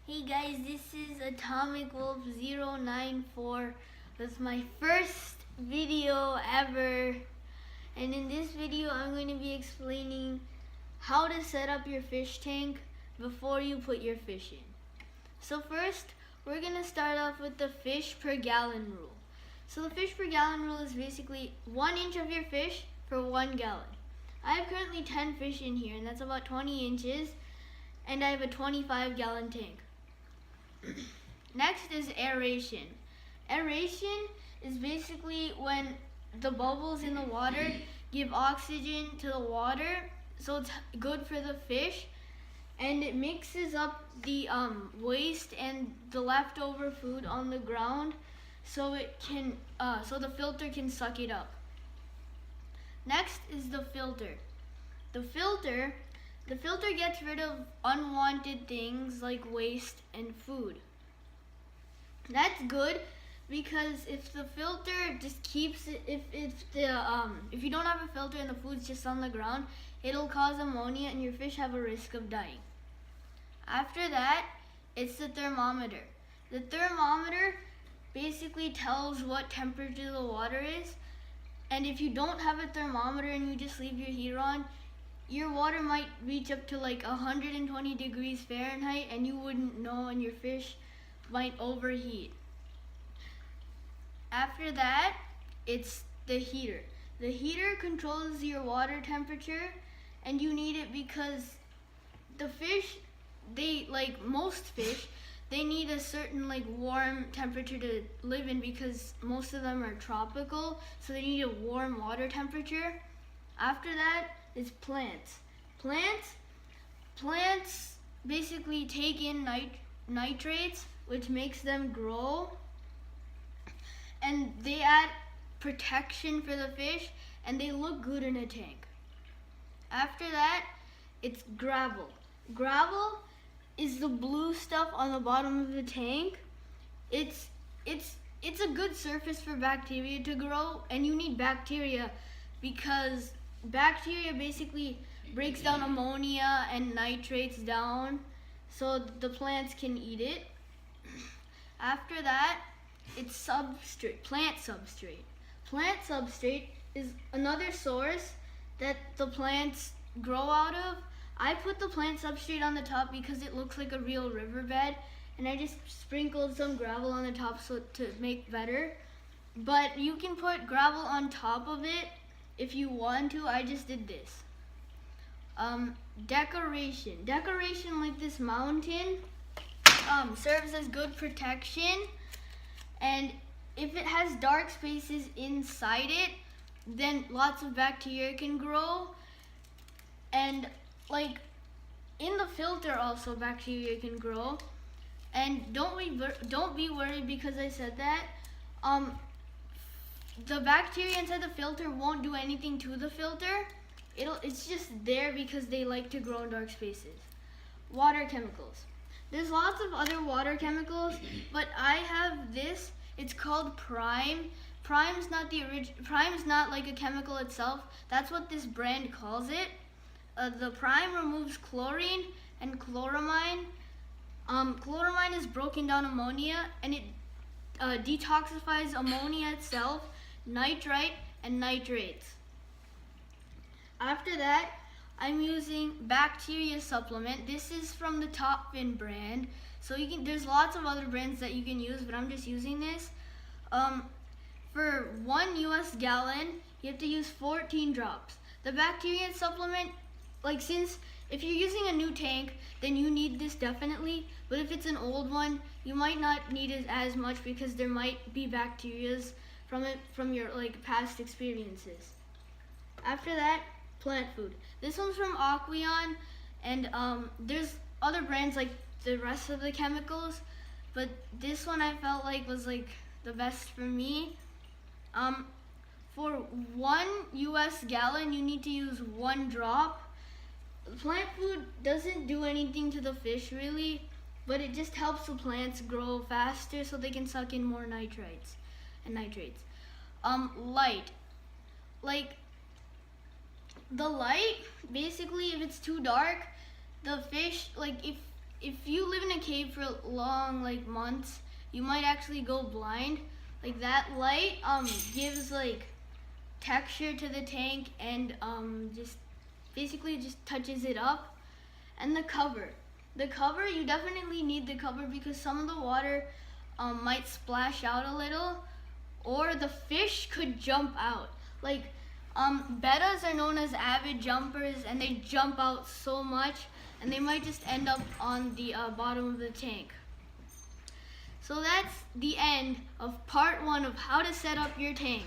Hey guys, this is Atomic Wolf 094 with my first video ever, and in this video I'm going to be explaining how to set up your fish tank before you put your fish in. So first, we're going to start off with the fish per gallon rule. So the fish per gallon rule is basically 1 inch of your fish for 1 gallon. I have currently 10 fish in here, and that's about 20 inches, and I have a 25-gallon tank. Next is aeration. Aeration is basically when the bubbles in the water give oxygen to the water, so it's good for the fish, and it mixes up the waste and the leftover food on the ground, so it can so the filter can suck it up. Next is the filter. The filter gets rid of unwanted things like waste and food. That's good because if the filter just keeps it, if you don't have a filter and the food's just on the ground, it'll cause ammonia and your fish have a risk of dying. After that, it's the thermometer. The thermometer basically tells what temperature the water is, and if you don't have a thermometer and you just leave your heater on, your water might reach up to like 120 degrees Fahrenheit and you wouldn't know, and your fish might overheat. After that, it's the heater. The heater controls your water temperature, and you need it because the fish, most fish, they need a certain warm temperature to live in because most of them are tropical, so they need a warm water temperature. After that is plants. Plants basically take in nitrates, which makes them grow, and they add protection for the fish, and they look good in a tank. After that, it's gravel. Gravel is the blue stuff on the bottom of the tank. It's a good surface for bacteria to grow, and you need bacteria because bacteria basically breaks down ammonia and nitrates down so the plants can eat it. After that, it's substrate, plant substrate. Plant substrate is another source that the plants grow out of. I put the plant substrate on the top because it looks like a real riverbed, and I just sprinkled some gravel on the top to make better. But you can put gravel on top of it if you want to. I just did this. Decoration like this mountain serves as good protection, and if it has dark spaces inside it, then lots of bacteria can grow, and in the filter also bacteria can grow. And don't be worried because I said that. The bacteria inside the filter won't do anything to the filter. It's just there because they like to grow in dark spaces. Water chemicals. There's lots of other water chemicals, but I have this. It's called Prime. Prime's not like a chemical itself. That's what this brand calls it. The Prime removes chlorine and chloramine. Chloramine is broken down ammonia, and it detoxifies ammonia itself, nitrite, and nitrates. After that, I'm using bacteria supplement. This is from the Top Fin brand. So there's lots of other brands that you can use, but I'm just using this. For 1 US gallon, you have to use 14 drops. The bacteria supplement, since if you're using a new tank, then you need this definitely. But if it's an old one, you might not need it as much because there might be bacteria from your past experiences. After that, plant food. This one's from Aqueon, and there's other brands like the rest of the chemicals, but this one I felt was the best for me. For 1 US gallon, you need to use 1 drop. Plant food doesn't do anything to the fish really, but it just helps the plants grow faster so they can suck in more nitrates. Light. The light, basically if it's too dark, the fish, if you live in a cave for long, like months, you might actually go blind. Like that light gives like texture to the tank and just basically just touches it up. And the cover. The cover, you definitely need the cover because some of the water might splash out a little, or the fish could jump out. Like bettas are known as avid jumpers, and they jump out so much, and they might just end up on the bottom of the tank. So that's the end of part 1 of how to set up your tank.